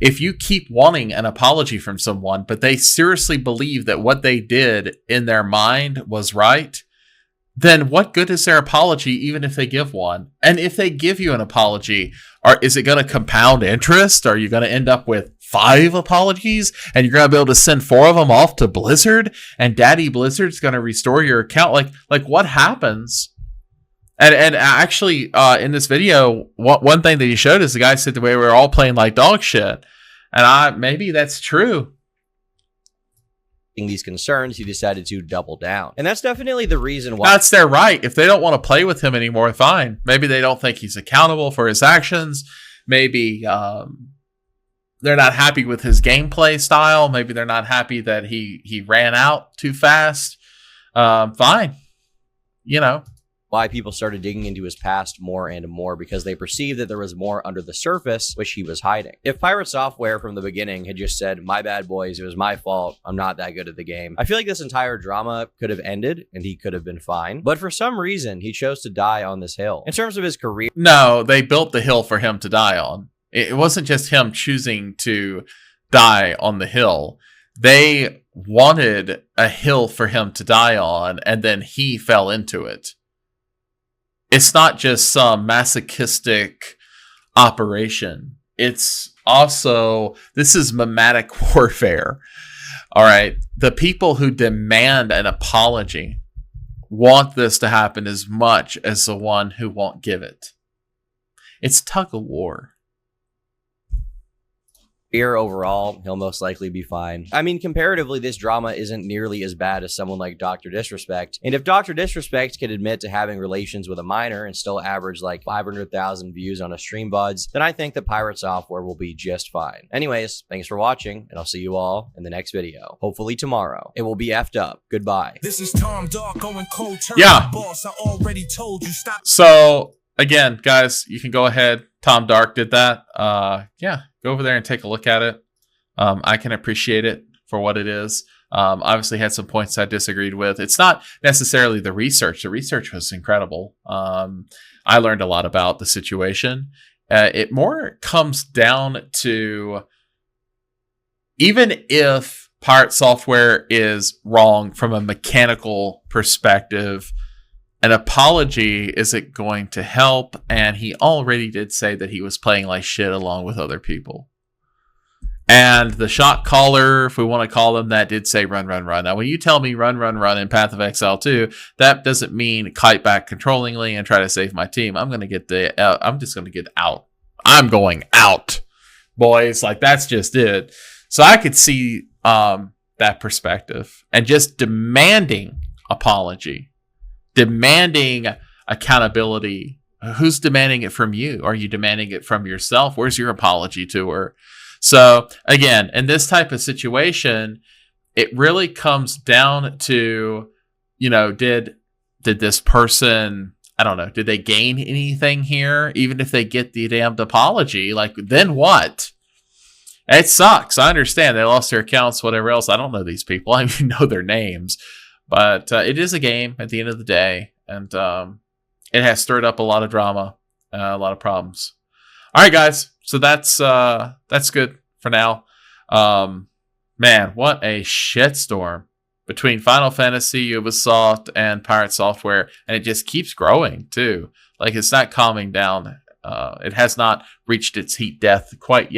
Speaker 1: If you keep wanting an apology from someone, but they seriously believe that what they did in their mind was right, then what good is their apology even if they give one? And if they give you an apology, is it going to compound interest? Are you going to end up with 5 apologies and you're going to be able to send 4 of them off to Blizzard and Daddy Blizzard's going to restore your account? Like what happens? And actually, in this video, one thing that he showed is the guy said the way we were all playing like dog shit. And maybe that's true.
Speaker 2: These concerns, he decided to double down. And that's definitely the reason why...
Speaker 1: That's their right. If they don't want to play with him anymore, fine. Maybe they don't think he's accountable for his actions. Maybe they're not happy with his gameplay style. Maybe they're not happy that he ran out too fast. Fine.
Speaker 2: Why people started digging into his past more and more, because they perceived that there was more under the surface, which he was hiding. If Pirate Software from the beginning had just said, my bad boys, it was my fault, I'm not that good at the game, I feel like this entire drama could have ended and he could have been fine. But for some reason, he chose to die on this hill. In terms of his career...
Speaker 1: No, they built the hill for him to die on. It wasn't just him choosing to die on the hill. They wanted a hill for him to die on, and then he fell into it. It's not just some masochistic operation. It's also, this is mimetic warfare. All right. The people who demand an apology want this to happen as much as the one who won't give it. It's tug of war.
Speaker 2: Overall, he'll most likely be fine. I mean, comparatively, this drama isn't nearly as bad as someone like Dr. Disrespect. And if Dr. Disrespect can admit to having relations with a minor and still average like 500,000 views on a stream buds, then I think that Pirate Software will be just fine. Anyways, thanks for watching, and I'll see you all in the next video. Hopefully tomorrow. It will be effed up. Goodbye.
Speaker 21: This is Tom Dark going cold turn.
Speaker 1: Yeah.
Speaker 21: Boss, I already told you stop.
Speaker 1: So again, guys, you can go ahead. Tom Dark did that. Yeah. Go over there and take a look at it. I can appreciate it for what it is. Obviously had some points I disagreed with. It's not necessarily the research. The research was incredible. I learned a lot about the situation. It more comes down to, even if Pirate Software is wrong from a mechanical perspective, an apology isn't going to help, and he already did say that he was playing like shit along with other people. And the shot caller, if we want to call them that, did say run, run, run. Now, when you tell me run, run, run in Path of Exile 2, that doesn't mean kite back controllingly and try to save my team. I'm just going to get out. I'm going out, boys. Like, that's just it. So I could see that perspective and just demanding apology, demanding accountability. Who's demanding it from you? Are you demanding it from yourself? Where's your apology to her? So again, in this type of situation, it really comes down to, did this person, I don't know, did they gain anything here? Even if they get the damned apology, like, then what? It sucks. I understand they lost their accounts, whatever else. I don't know these people. I don't even know their names, but it is a game at the end of the day. And it has stirred up a lot of drama, a lot of problems. All right, guys. So that's good for now. Man, what a shitstorm between Final Fantasy, Ubisoft, and Pirate Software, and it just keeps growing too. Like, it's not calming down. It has not reached its heat death quite yet.